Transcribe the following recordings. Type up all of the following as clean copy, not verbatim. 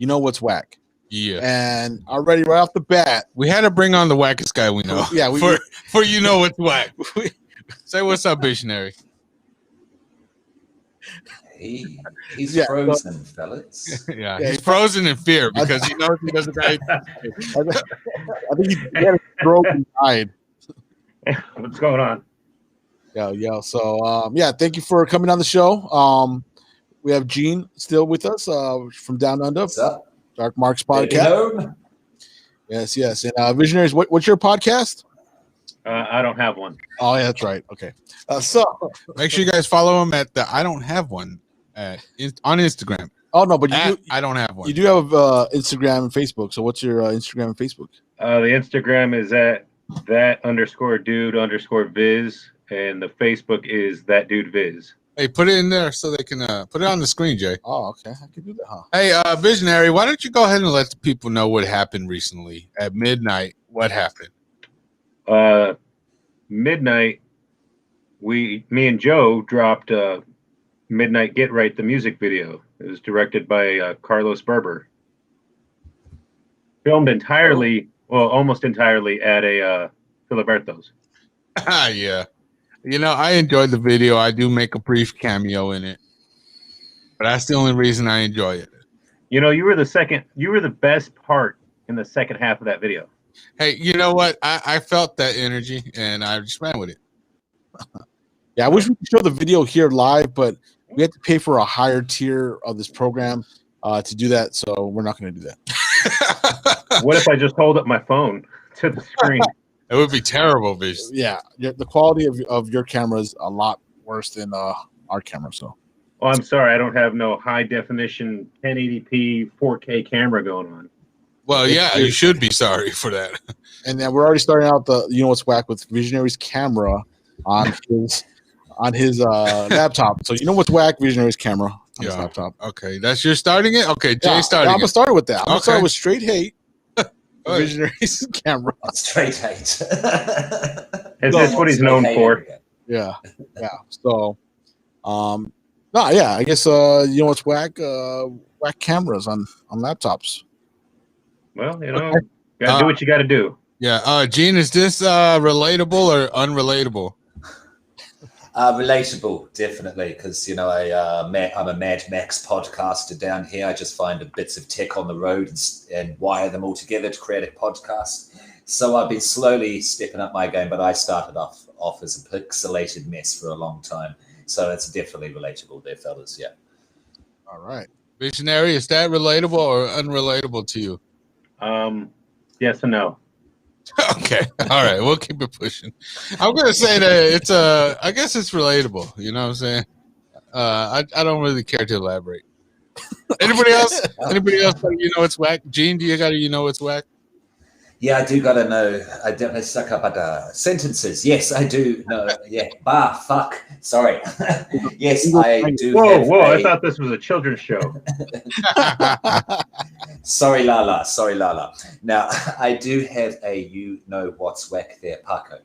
you know what's whack. Yeah. And already right off the bat, we had to bring on the wackest guy we know. Yeah, for you know what's whack. Say what's up, Visionary. He's frozen, fellas. Yeah, he's frozen in fear because he knows he doesn't got I think he had a stroke and died. What's going on? Yeah. So, thank you for coming on the show. We have Gene still with us from Down Under. What's up? Dark Marks podcast. Yes. And Visionaries, what's your podcast? I don't have one. Oh, yeah, that's right. Okay. So make sure you guys follow him at the I Don't Have One on Instagram. Oh no, but I don't have one. You do have Instagram and Facebook. So what's your Instagram and Facebook? The Instagram is at that_dude_viz, and the Facebook is that dude viz. Hey, put it in there so they can put it on the screen, Jay. Oh, okay. I can do that, huh? Hey, Visionary, why don't you go ahead and let the people know what happened recently at midnight? What happened? Midnight, me and Joe dropped Midnight Get Right, the music video. It was directed by Carlos Berber. Filmed almost entirely at a Filiberto's. Yeah. You know, I enjoyed the video. I do make a brief cameo in it. But that's the only reason I enjoy it. You know, you were the best part in the second half of that video. Hey, you know what? I felt that energy, and I just ran with it. Yeah, I wish we could show the video here live, but we have to pay for a higher tier of this program to do that, so we're not going to do that. What if I just hold up my phone to the screen? It would be terrible, Vision. Yeah, the quality of your camera is a lot worse than our camera. So, oh, I'm sorry, I don't have no high definition 1080p 4K camera going on. Well, yeah, you should be sorry for that. And then we're already starting out the what's whack with Visionary's camera on his laptop. So you know what's whack, Visionary's camera on his laptop. Okay, that's you're starting it. Okay, Jay starting. I'm gonna start with that. I'm gonna Okay. start with straight hate. Visionary's camera. Straight hate. That's what he's known for. Yeah. So, I guess you know what's whack? Whack cameras on laptops. Well, gotta do what you gotta do. Yeah. Gene, is this relatable or unrelatable? Relatable, definitely, because I'm a Mad Max podcaster down here. I just find bits of tech on the road and wire them all together to create a podcast. So I've been slowly stepping up my game, but I started off as a pixelated mess for a long time. So it's definitely relatable there, fellas. Yeah. All right. Visionary, is that relatable or unrelatable to you? Yes and no. Okay. All right. We'll keep it pushing. I'm going to say that I guess it's relatable. You know what I'm saying? I don't really care to elaborate. Anybody else? You know it's whack? Gene, do you got to it's whack? Yeah, I do got to know. I don't suck up at sentences. Yes, I do know. Yeah. Fuck. Sorry. Yes, I do. Whoa. I thought this was a children's show. Sorry, Lala. Now, I do have a you know what's whack there, Paco.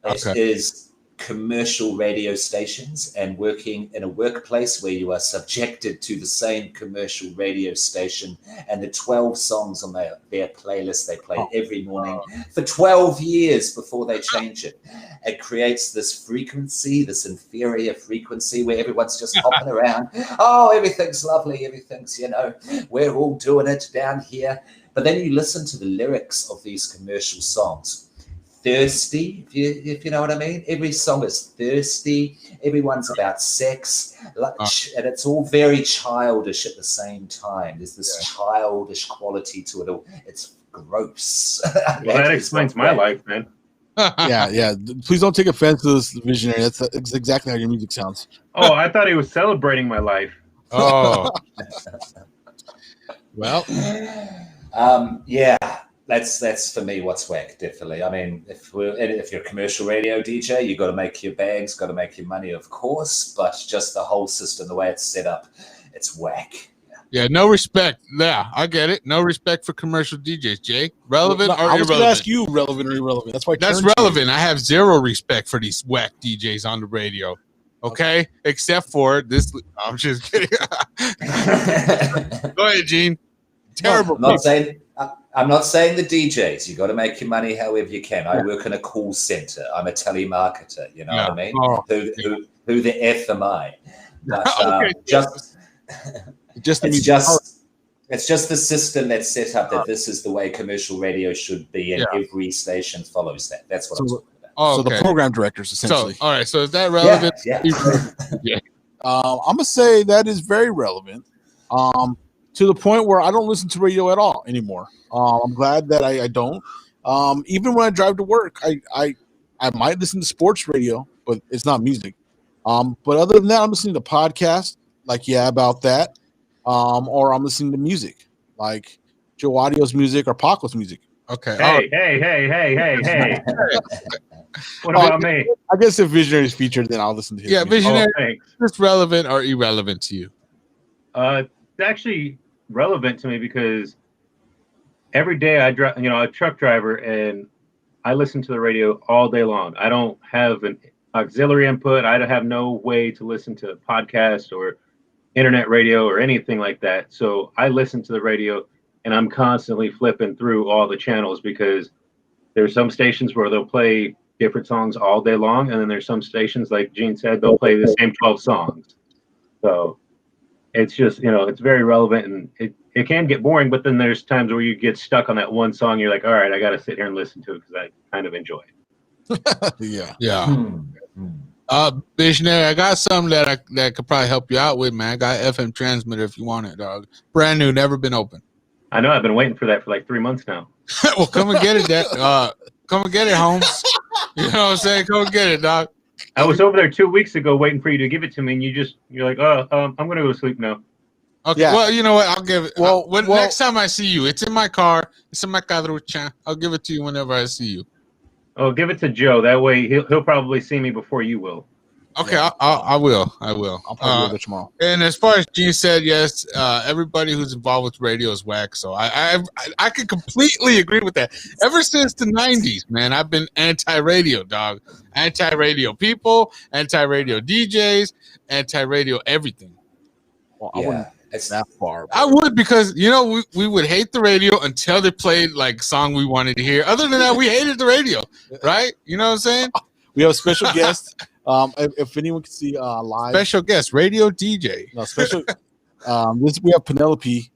It is commercial radio stations and working in a workplace where you are subjected to the same commercial radio station and the 12 songs on their playlist they play every morning for 12 years before they change it. It creates this frequency, this inferior frequency where everyone's just hopping around. Oh, everything's lovely. Everything's, we're all doing it down here. But then you listen to the lyrics of these commercial songs. Thirsty, if you know what I mean. Every song is thirsty. Everyone's about sex, and it's all very childish at the same time. There's this childish quality to it all. It's gross. Well, that explains my life, man. Yeah. Please don't take offense to this, Visionary. That's exactly how your music sounds. Oh, I thought he was celebrating my life. Oh. Well. Yeah. That's for me what's whack, definitely. I mean, if you're a commercial radio DJ, you got to make your bags, got to make your money, of course, but just the whole system, the way it's set up, it's whack. Yeah, no respect. Yeah, I get it. No respect for commercial DJs, Jay. Relevant or irrelevant? I was going to ask you relevant or irrelevant. That's relevant. I have zero respect for these whack DJs on the radio. Okay? Except for this. I'm just kidding. Go ahead, Gene. Terrible. I'm not saying the DJs. You got to make your money however you can. I work in a call center. I'm a telemarketer. You know what I mean? Oh, Who the f am I? But Okay. it's just the system that's set up that this is the way commercial radio should be, and every station follows that. That's what I'm talking about. Oh, So the program directors essentially. So, all right. So is that relevant? Yeah. I'm gonna say that is very relevant. To the point where I don't listen to radio at all anymore. I'm glad that I don't. Even when I drive to work, I might listen to sports radio, but it's not music. But other than that, I'm listening to podcasts, like about that. Or I'm listening to music, like Joe Audio's music or Paco's music. Okay. Hey. What about me? I guess if Visionary's featured, then I'll listen to his music. Visionary. Is this relevant or irrelevant to you? It's actually relevant to me because every day I drive, I'm a truck driver and I listen to the radio all day long. I don't have an auxiliary input. I don't have no way to listen to podcasts or internet radio or anything like that. So I listen to the radio and I'm constantly flipping through all the channels because there's some stations where they'll play different songs all day long. And then there's some stations, like Gene said, they'll play the same 12 songs. So it's just, it's very relevant, and it can get boring, but then there's times where you get stuck on that one song. You're like, all right, I got to sit here and listen to it because I kind of enjoy it. Yeah. Visionary, I got something that could probably help you out with, man. I got FM transmitter if you want it, dog. Brand new, never been open. I know. I've been waiting for that for like 3 months now. Well, come and get it, come and get it, Holmes. You know what I'm saying? Come and get it, dog. I was over there 2 weeks ago waiting for you to give it to me, and you're like, I'm gonna go to sleep now. Okay. Yeah. Well, you know what? I'll give it. Well, next time I see you, it's in my car. It's in my cadrucha. I'll give it to you whenever I see you. Oh, give it to Joe. That way he'll probably see me before you will. Okay, yeah. I will. I'll probably do it tomorrow. And as far as Gene said, yes, everybody who's involved with radio is whack. So I can completely agree with that. Ever since the 90s, man, I've been anti-radio, dog. Anti-radio people, anti-radio DJs, anti-radio everything. Well, I wouldn't. It's that far. I would, because we would hate the radio until they played like song we wanted to hear. Other than that, we hated the radio, right? You know what I'm saying? We have a special guest. If anyone can see live, special guest, radio DJ. No special. We have Penelope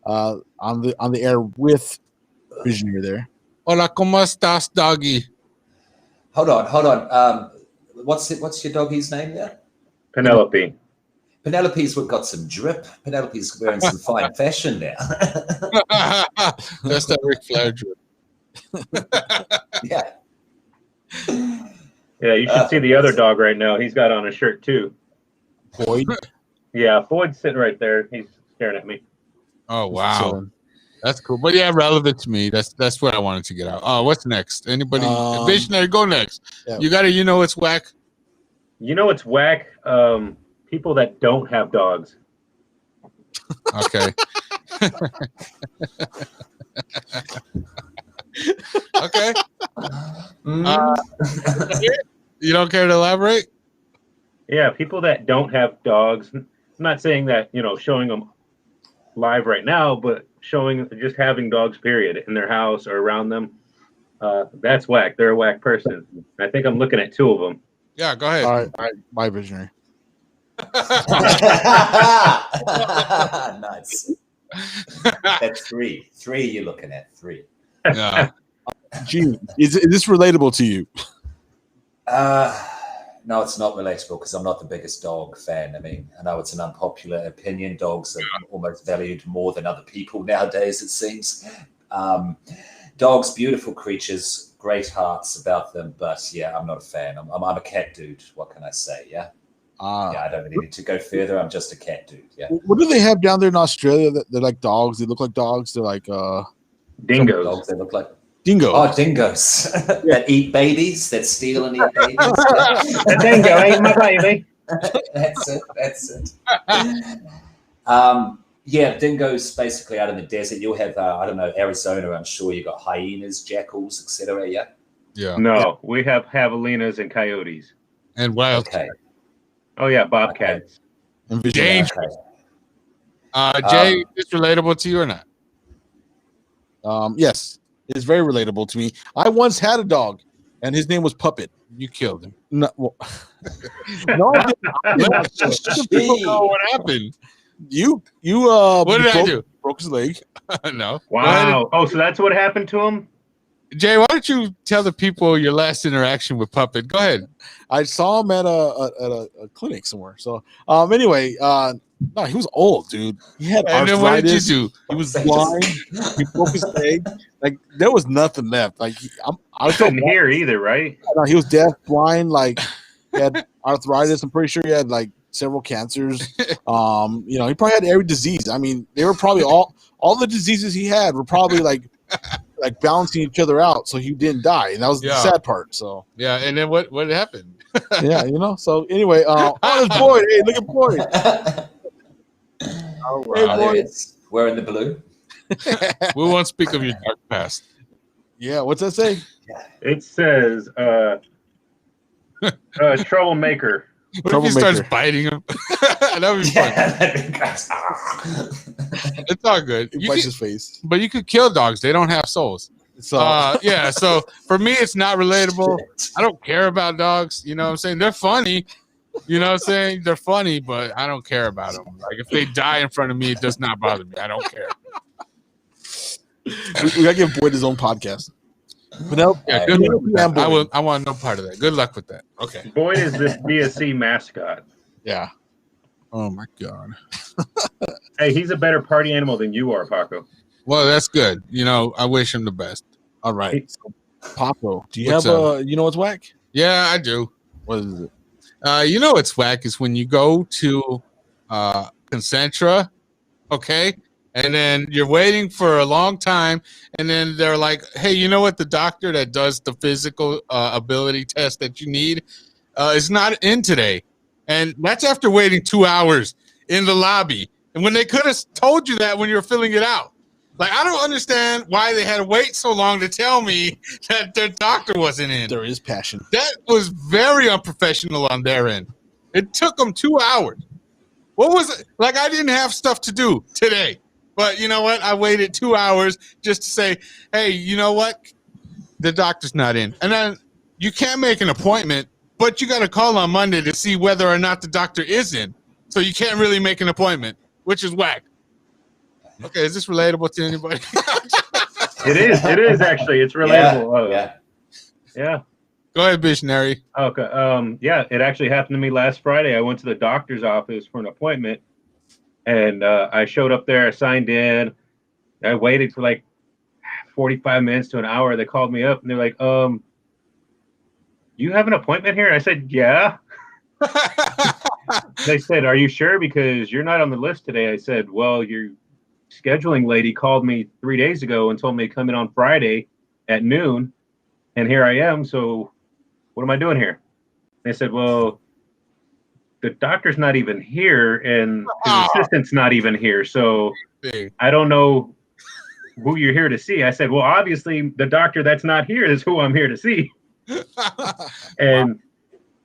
on the air with Visionary there. Hola, cómo estás, doggy? Hold on. What's your doggy's name there? Penelope. Penelope's got some drip. Penelope's wearing some fine fashion now. That's that Ric Flair drip. Yeah. Yeah, you should see the other dog right now. He's got on a shirt too. Boyd? Yeah, Boyd's sitting right there. He's staring at me. Oh, wow. That's cool. But yeah, relevant to me. That's what I wanted to get out. Oh, what's next? Anybody? Visionary, go next. Yeah. You got to, it's whack. It's whack. People that don't have dogs. Okay. Okay. You don't care to elaborate? Yeah, people that don't have dogs. I'm not saying that, showing them live right now, but just having dogs, period, in their house or around them. That's whack. They're a whack person. I think I'm looking at 2 of them. Yeah, go ahead. All right. Bye, Visionary. Nice. That's 3. 3 you're looking at. 3. Yeah. Gee, is this relatable to you? No, it's not relatable because I'm not the biggest dog fan. I mean, I know it's an unpopular opinion. Dogs are almost valued more than other people nowadays, it seems. Dogs, beautiful creatures, great hearts about them, but yeah, I'm not a fan. I'm a cat dude. What can I say? Yeah. Yeah, I don't really need to go further. I'm just a cat dude. Yeah. What do they have down there in Australia? They're like dogs. They look like dogs. They're like dingoes. Dogs. They look like dingoes. Oh, dingoes that eat babies. That steal and eat babies. A dingo ain't my baby. That's it. Yeah, dingoes basically out in the desert. You'll have I don't know, Arizona. I'm sure you got hyenas, jackals, etc. Yeah. Yeah. No, we have javelinas and coyotes and wild. Okay. Oh yeah, bobcats. Okay. Jay, is this relatable to you or not? Yes, it's very relatable to me. I once had a dog, and his name was Puppet. You killed him. No, well, no, I didn't. Let the people know what happened. You What did I do? Broke his leg. No. Wow. Oh, so that's what happened to him? Jay, why don't you tell the people your last interaction with Puppet? Go ahead. I saw him at a clinic somewhere. So anyway, no, he was old, dude. He had And arthritis. then what did you do? He was blind. He broke his leg. Like there was nothing left. Like I couldn't hear either, right? No, he was deaf, blind. Like he had arthritis. I'm pretty sure he had like several cancers. He probably had every disease. I mean, they were probably all the diseases he had were probably like balancing each other out, so he didn't die, and that was the sad part. So yeah, and then what happened? Yeah, So anyway, this Boyd. Hey, look at Boyd. Oh, wow. Hey, Boyd. Wearing the blue. We won't speak of your dark past. Yeah, what's that say? It says troublemaker. What if he starts biting him? That would be fun. It's all good. He bites his face. But you could kill dogs. They don't have souls. So yeah. So for me, it's not relatable. I don't care about dogs. You know what I'm saying? They're funny. You know what I'm saying? They're funny, but I don't care about them. Like if they die in front of me, it does not bother me. I don't care. We gotta give Boyd his own podcast. But no, yeah, good luck with that. I want no part of that. Good luck with that. Okay. Boyd is this BSC mascot. Yeah. Oh my God. Hey, he's a better party animal than you are, Paco. Well, that's good. I wish him the best. All right. So, Paco, do you have what's whack? Yeah, I do. What is it? What's whack is when you go to Concentra, okay? And then you're waiting for a long time, and then they're like, hey, you know what? The doctor that does the physical ability test that you need is not in today. And that's after waiting 2 hours in the lobby. And when they could have told you that when you were filling it out. Like, I don't understand why they had to wait so long to tell me that their doctor wasn't in. There is passion. That was very unprofessional on their end. It took them 2 hours. What was it? Like, I didn't have stuff to do today. But you know what? I waited 2 hours just to say, hey, you know what? The doctor's not in. And then you can't make an appointment, but you got to call on Monday to see whether or not the doctor is in. So you can't really make an appointment, which is whack. Okay, is this relatable to anybody? It is. It is actually. It's relatable. Yeah. Go ahead, Visionary. Okay. Yeah, it actually happened to me last Friday. I went to the doctor's office for an appointment. And I showed up there, I signed in. I waited for like 45 minutes to an hour. They called me up and they're like, you have an appointment here? I said, yeah. They said, are you sure? Because you're not on the list today. I said, well, your scheduling lady called me 3 days ago and told me to come in on Friday at noon. And here I am. So what am I doing here? They said, well, the doctor's not even here and his assistant's not even here. So I don't know who you're here to see. I said, well, obviously the doctor that's not here is who I'm here to see. And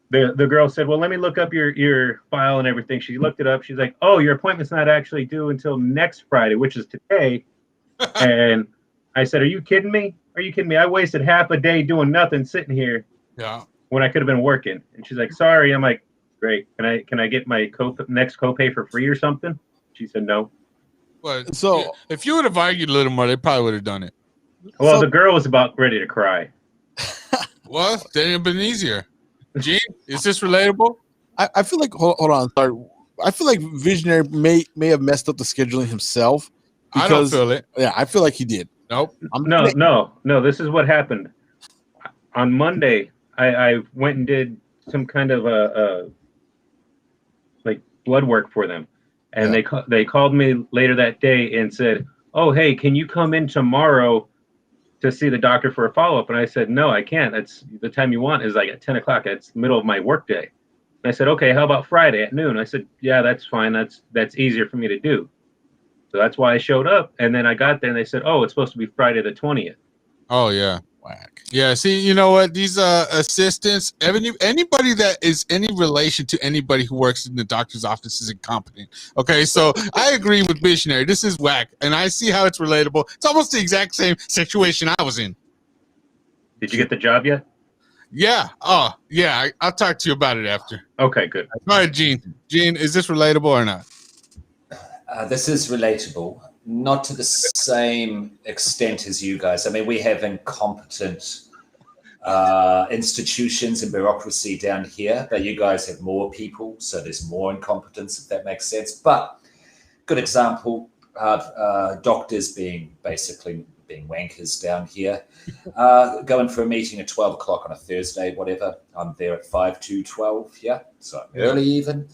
the girl said, well, let me look up your file and everything. She looked it up. She's like, oh, your appointment's not actually due until next Friday, which is today. And I said, are you kidding me? Are you kidding me? I wasted half a day doing nothing, sitting here when I could have been working. And she's like, sorry. I'm like, great. Can I get my next copay for free or something? She said no. Well, so if you would have argued a little more, they probably would have done it. Well, the girl was about ready to cry. Well, then it'd been easier. Gene, is this relatable? I feel like hold on, sorry. I feel like Visionary may have messed up the scheduling himself. I don't feel it. Yeah, I feel like he did. Nope. No. This is what happened. On Monday, I went and did some kind of a like blood work for them, and they called me later that day and said, oh, hey, can you come in tomorrow to see the doctor for a follow-up? And I said, no, I can't. That's the time you want is like at 10 o'clock. It's the middle of my work day. And I said, okay, how about Friday at noon? I said, yeah, that's fine. That's easier for me to do. So that's why I showed up. And then I got there and they said, oh, it's supposed to be Friday the 20th. Oh, yeah. Wack. Yeah, see, you know what? These assistants, anybody that is any relation to anybody who works in the doctor's office is incompetent. Okay, so I agree with Visionary. This is Wack, and I see how it's relatable. It's almost the exact same situation I was in. Did you get the job yet? Yeah. Oh, yeah. I'll talk to you about it after. Okay, good. All right, Gene. Gene, is this relatable or not? This is relatable, not to the same extent as you guys. I mean, we have incompetent institutions and bureaucracy down here, but you guys have more people, so there's more incompetence, if that makes sense. But good example, doctors being wankers down here, going for a meeting at 12 o'clock on a Thursday, whatever. I'm there at 5 to 12, yeah, so I'm early even.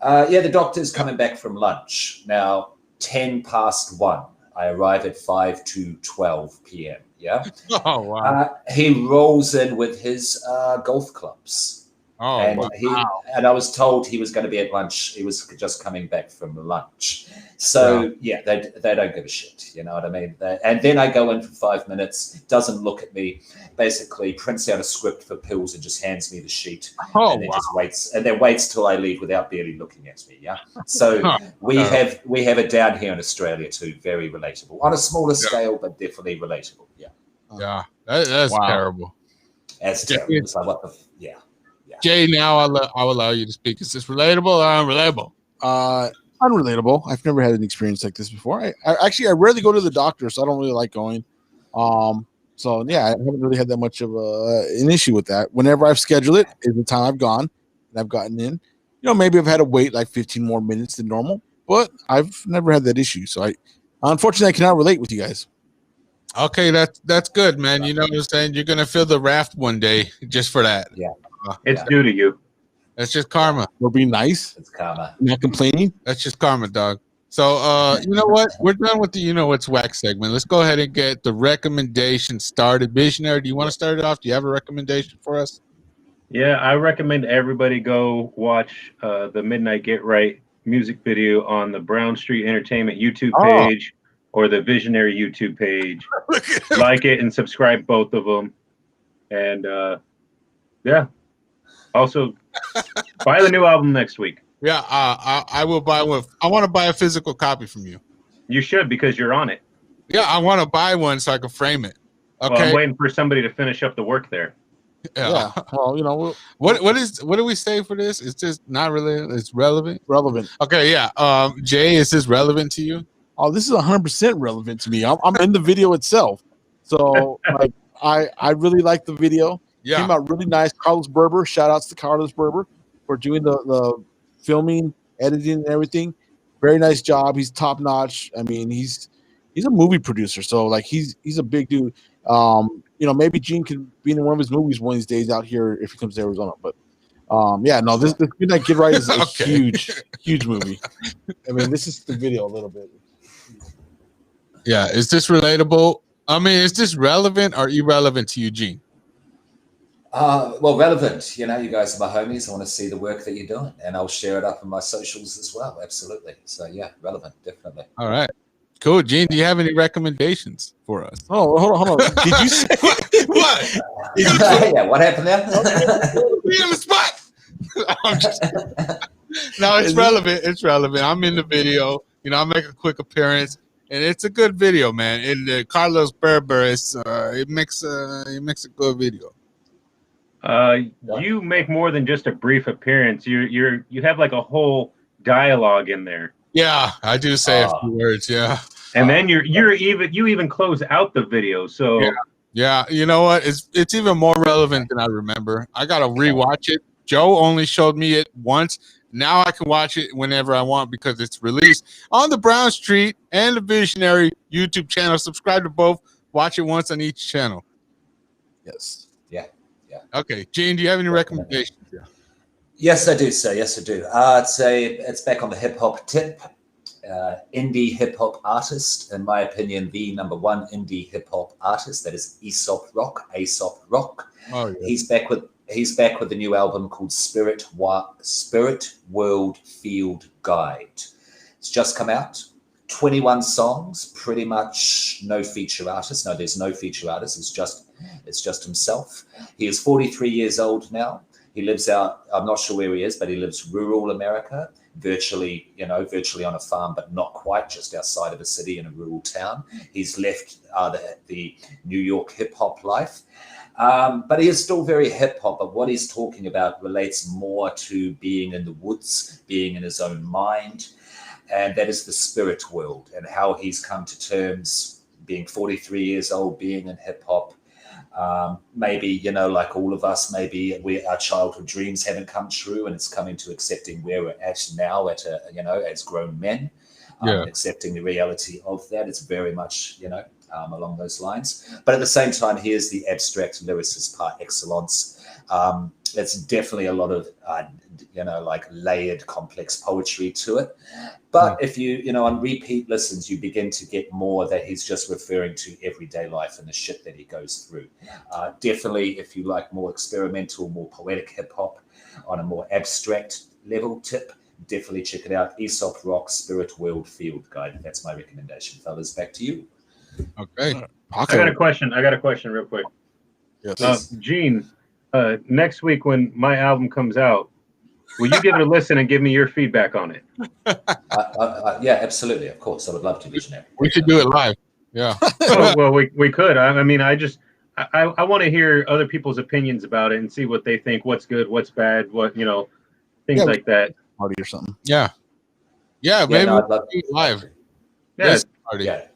The doctor's coming back from lunch. Now, 10 past 1, I arrive at 5 to 12 p.m., yeah? Oh, wow. He rolls in with his golf clubs. Oh, and wow. I was told he was going to be at lunch. He was just coming back from lunch. So, they don't give a shit. You know what I mean? And then I go in for 5 minutes, doesn't look at me, basically prints out a script for pills and just hands me the sheet. And then just waits till I leave without barely looking at me. Yeah. So we have it down here in Australia too. Very relatable on a smaller scale, but definitely relatable. Yeah. Yeah. That's terrible. That's terrible. It's like, what the Jay, now I'll allow you to speak. Is this relatable or unrelatable? Unrelatable. I've never had an experience like this before. I rarely go to the doctor, so I don't really like going. So yeah, I haven't really had that much of an issue with that. Whenever I've scheduled it, is the time I've gone and I've gotten in. You know, maybe I've had to wait like 15 more minutes than normal, but I've never had that issue. So unfortunately, I cannot relate with you guys. Okay, that's good, man. You know what I'm saying? You're gonna feel the raft one day just for that. Yeah. It's due to you. That's just karma. We're being nice. It's karma. Not complaining. That's just karma, dog. So, you know what? We're done with the You Know What's Wack segment. Let's go ahead and get the recommendation started. Visionary, do you want to start it off? Do you have a recommendation for us? Yeah, I recommend everybody go watch the Midnight Get Right music video on the Brown Street Entertainment YouTube page or the Visionary YouTube page. Like it and subscribe both of them. And also buy the new album next week. Yeah, I will buy one. I want to buy a physical copy from you. You should, because you're on it. Yeah, I want to buy one so I can frame it. Okay. Well, I'm waiting for somebody to finish up the work there. Yeah. Well, you know, what do we say for this? It's just not really. It's relevant. Relevant. Okay. Yeah. Jay, is this relevant to you? Oh, this is 100% relevant to me. I'm in the video itself, so like I really like the video. Yeah. Came out really nice. Carlos Berber, shout outs to Carlos Berber for doing the filming, editing, and everything. Very nice job. He's top notch. I mean, he's a movie producer, so like he's a big dude. You know, maybe Gene can be in one of his movies one of these days out here if he comes to Arizona. But this Midnight Get Right is a huge movie. I mean, this is the video a little bit. Yeah. Is this relatable? I mean, is this relevant or irrelevant to you, Gene? Well, relevant. You know, you guys are my homies. I want to see the work that you're doing, and I'll share it up on my socials as well. Absolutely. So, yeah, relevant, definitely. All right. Cool. Gene, do you have any recommendations for us? Oh, hold on. Did you say what? Yeah, what happened there? Be on the spot. No, it's relevant. It's relevant. I'm in the video. You know, I'll make a quick appearance. And it's a good video, man. And Carlos Berber is it makes a good video. You make more than just a brief appearance. You have like a whole dialogue in there. Yeah, I do say a few words. Yeah, and then you even close out the video. So yeah, you know what? It's even more relevant than I remember. I gotta rewatch it. Joe only showed me it once. Now I can watch it whenever I want because it's released on the Brown Street and the Visionary YouTube channel. Subscribe to both. Watch it once on each channel. Yes. Yeah. Okay, Gene, do you have any recommendations? Yeah. Yes, I do, sir. Yes, I do. It's back on the hip hop tip. Indie hip hop artist, in my opinion, the number one indie hip hop artist. That is Aesop Rock. Oh, yeah. He's back with the new album called Spirit World Field Guide. It's just come out. 21 songs, pretty much no feature artist. No, there's no feature artist. It's just himself. He is 43 years old now. He lives out, I'm not sure where he is, but he lives rural America, virtually on a farm, but not quite, just outside of a city in a rural town. He's left the New York hip hop life. But he is still very hip hop. But what he's talking about relates more to being in the woods, being in his own mind. And that is the spirit world, and how he's come to terms being 43 years old, being in hip hop. Maybe, like all of us, maybe our childhood dreams haven't come true, and it's coming to accepting where we're at now as grown men, accepting the reality of that. It's very much, along those lines. But at the same time, here's the abstract lyricist par excellence. It's definitely a lot of, like layered, complex poetry to it. But if you, on repeat listens, you begin to get more that he's just referring to everyday life and the shit that he goes through. Definitely, if you like more experimental, more poetic hip hop on a more abstract level tip, definitely check it out. Aesop Rock Spirit World Field Guide. That's my recommendation, fellas. Back to you. Okay. I got a question real quick. Yes. Gene, next week when my album comes out, will you give it a listen and give me your feedback on it? Yeah, absolutely. Of course. I would love to, Visionary. We should do it live. Yeah. Well, we could. I mean, I want to hear other people's opinions about it and see what they think, what's good, what's bad, things like that. Party or something. Yeah. Yeah, maybe I'd love we'll do it live. Yeah, Yes, party. Yeah.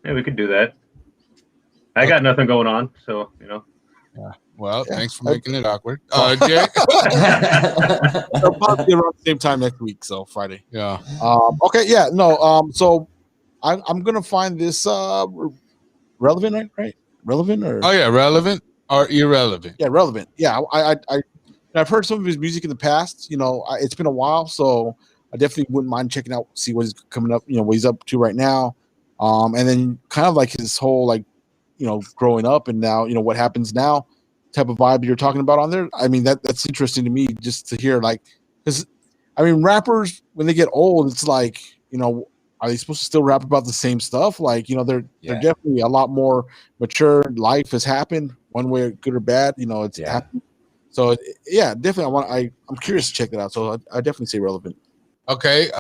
yeah, we could do that. I got nothing going on, so Yeah. Well, thanks for making it awkward. Jay? It'll probably be around the same time next week, so Friday. Yeah. Okay, yeah, no. So I'm gonna find this relevant, right? Relevant or Oh yeah, relevant or irrelevant? yeah, relevant. Yeah, I've heard some of his music in the past. It's been a while, so I definitely wouldn't mind checking out, see what he's coming up. What he's up to right now, and then kind of like his whole growing up and now what happens now type of vibe you're talking about on there. I mean that's interesting to me just to hear, because I mean rappers when they get old, it's like are they supposed to still rap about the same stuff? They're definitely a lot more mature. Life has happened one way, good or bad. It's happened. So definitely I'm curious to check that out. So I definitely say relevant. Okay.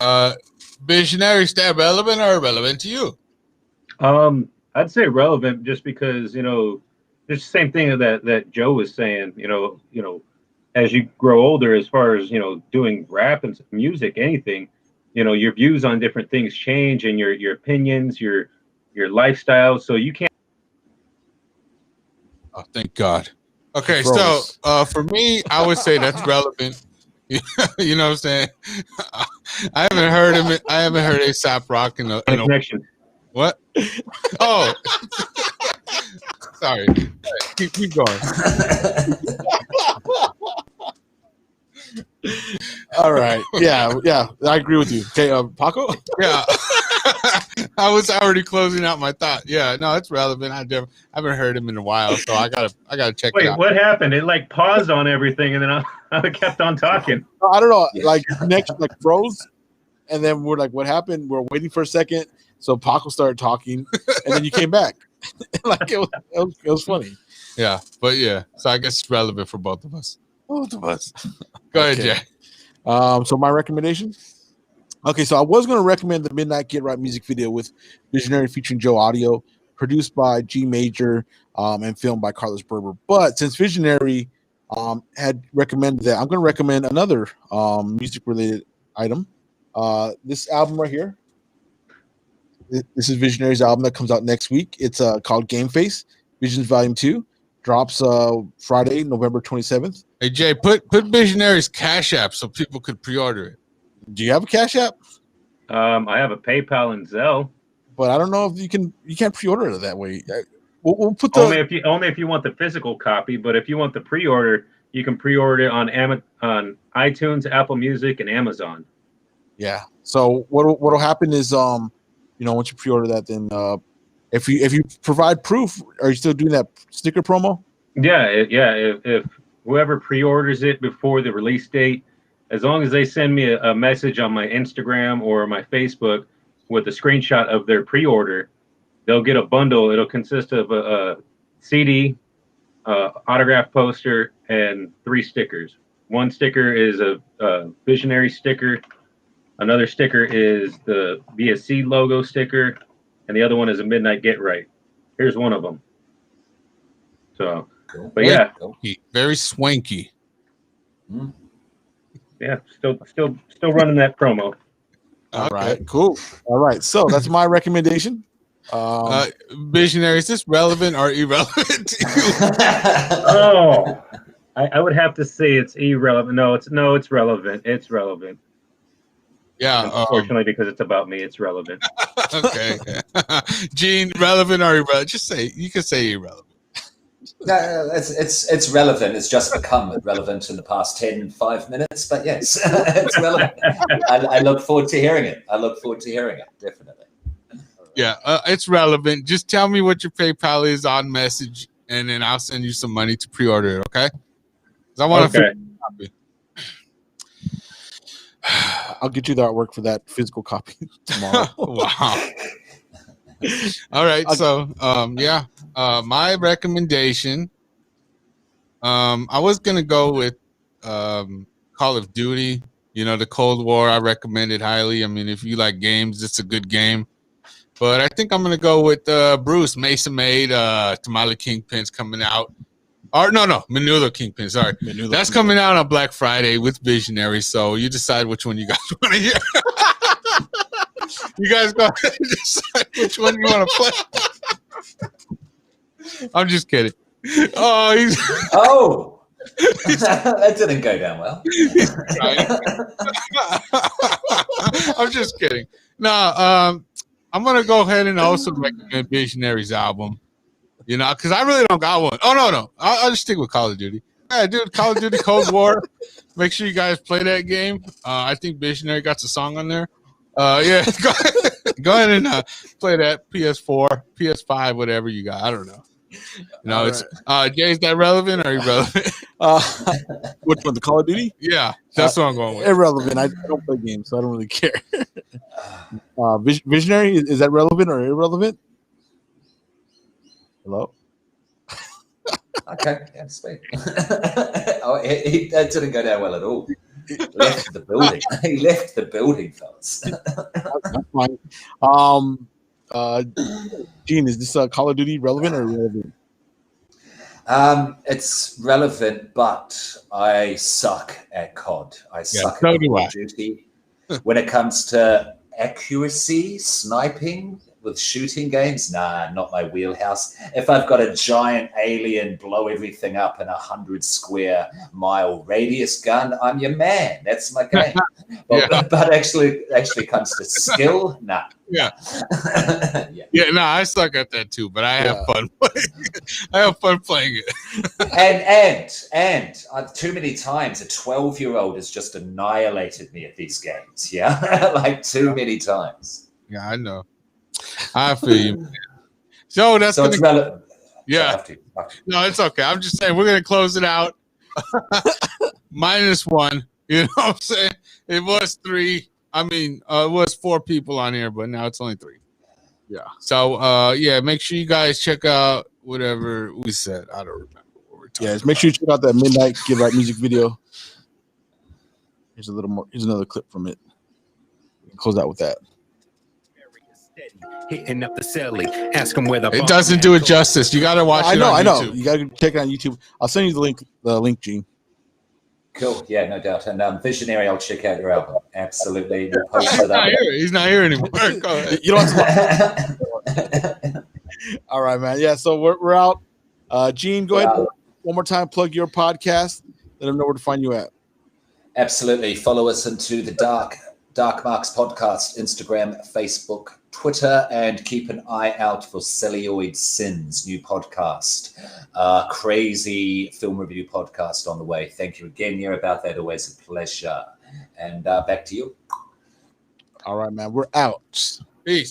Visionary, stab relevant or irrelevant to you? I'd say relevant just because, it's the same thing that Joe was saying, as you grow older, as far as, doing rap and music, anything, your views on different things change, and your opinions, your lifestyle. So you can't. Oh, thank God. Okay. So, for me, I would say that's relevant. You know what I'm saying? I haven't heard him. I haven't heard A$AP Rock in a Connection. What? Oh, sorry. Keep going. All right. Yeah. I agree with you. Okay, Paco. Yeah, I was already closing out my thought. Yeah, no, it's relevant. I haven't heard him in a while, so I gotta check it out. Wait, what happened? It paused on everything, and then I kept on talking. I don't know. Connection froze, and then we're like, "What happened?" We're waiting for a second. So Paco started talking, and then you came back. It was funny. Yeah, but yeah. So I guess it's relevant for both of us. Both of us. Go ahead, Jay. So my recommendation. Okay, so I was going to recommend the Midnight Get Right music video with Visionary featuring Joe Audio, produced by G Major, and filmed by Carlos Berber. But since Visionary had recommended that, I'm going to recommend another music-related item. This album right here. This is Visionary's album that comes out next week. It's called Game Face, Visions Volume 2. Drops Friday, November 27th. Hey, Jay, put Visionary's Cash App so people could pre-order it. Do you have a Cash App? I have a PayPal and Zelle. But I don't know if you can't pre-order it that way. We'll put only if you want the physical copy, but if you want the pre-order, you can pre-order it on iTunes, Apple Music, and Amazon. Yeah. So what'll happen is once you pre-order that, then if you provide proof, are you still doing that sticker promo? Yeah. If whoever pre-orders it before the release date, as long as they send me a message on my Instagram or my Facebook with a screenshot of their pre-order, they'll get a bundle. It'll consist of a CD, autograph poster, and 3 stickers. One sticker is a visionary sticker. Another sticker is the BSC logo sticker, and the other one is a Midnight Get Right. Here's one of them. So, but yeah, very swanky. Yeah, still running that promo. All right, cool. All right, so that's my recommendation. Visionary, is this relevant or irrelevant to you? Oh, I would have to say it's irrelevant. No, it's relevant. It's relevant. Yeah, unfortunately, because it's about me, it's relevant. Okay, Gene, relevant or irrelevant? Just say, you can say irrelevant. No, it's relevant. It's just become relevant in the past 5 minutes. But yes, it's relevant. I look forward to hearing it. Definitely. Yeah, it's relevant. Just tell me what your PayPal is on message, and then I'll send you some money to pre-order it. Okay? 'Cause I want to. I'll get you the artwork for that physical copy tomorrow. Wow. All right. So, my recommendation. I was gonna go with Call of Duty. You know, the Cold War. I recommend it highly. I mean, if you like games, it's a good game. But I think I'm gonna go with Bruce Mason made Tamale Kingpin's coming out. Or no, Menudo Kingpin. Sorry, that's coming out on Black Friday with Visionary. So you decide which one you guys want to hear. You guys go ahead and decide which one you want to play. I'm just kidding. Oh, that didn't go down well. I'm just kidding. No, I'm gonna go ahead and also recommend Visionary's album. You know, because I really don't got one. Oh no, I'll just stick with Call of Duty. Yeah, dude, Call of Duty Cold War. Make sure you guys play that game. I think Visionary got a song on there. Yeah, go ahead and play that. PS4, PS5, whatever you got. I don't know. No, it's Jay. Is that relevant or irrelevant? Which one? The Call of Duty? Yeah, that's what I'm going with. Irrelevant. I don't play games, so I don't really care. Visionary, is that relevant or irrelevant? Hello? Okay, yeah, sweet. That didn't go down well at all. He left the building. He left the building, fellas. That's fine. Gene, is this Call of Duty relevant or irrelevant? It's relevant, but I suck at COD. I suck at Call of Duty. When it comes to accuracy, sniping with shooting games, nah, not my wheelhouse. If I've got a giant alien blow everything up in 100 square mile radius gun, I'm your man. That's my game. But actually comes to skill, nah. Yeah. No, I suck at that too, but I have fun playing it. I have fun playing it. And too many times a 12-year-old has just annihilated me at these games. Yeah, like too many times. Yeah, I know. I feel you. So that's so relevant. Yeah. No, it's okay. I'm just saying we're gonna close it out. -1. You know what I'm saying? It was 3. I mean, it was 4 people on here, but now it's only 3. Yeah. So make sure you guys check out whatever we said. I don't remember what we're talking about. Make sure you check out that Midnight Get Right music video. Here's a little more. Here's another clip from it. We can close out with that. Hitting up the celly, ask him where the it doesn't do it justice. You gotta watch it on YouTube. I know. You gotta check it on YouTube. I'll send you the link, Gene. Cool. Yeah, no doubt. And Visionary, I'll check out your album. Absolutely. We'll post it up. He's not here anymore. Go ahead. You don't have to. All right, man. Yeah, so we're out. Gene, go ahead one more time. Plug your podcast. Let them know where to find you at. Absolutely. Follow us into the Dark Marks Podcast, Instagram, Facebook, Twitter, and keep an eye out for Celluloid Sins, new podcast. Crazy film review podcast on the way. Thank you again, Near, about that. Always a pleasure. And back to you. All right, man. We're out. Peace.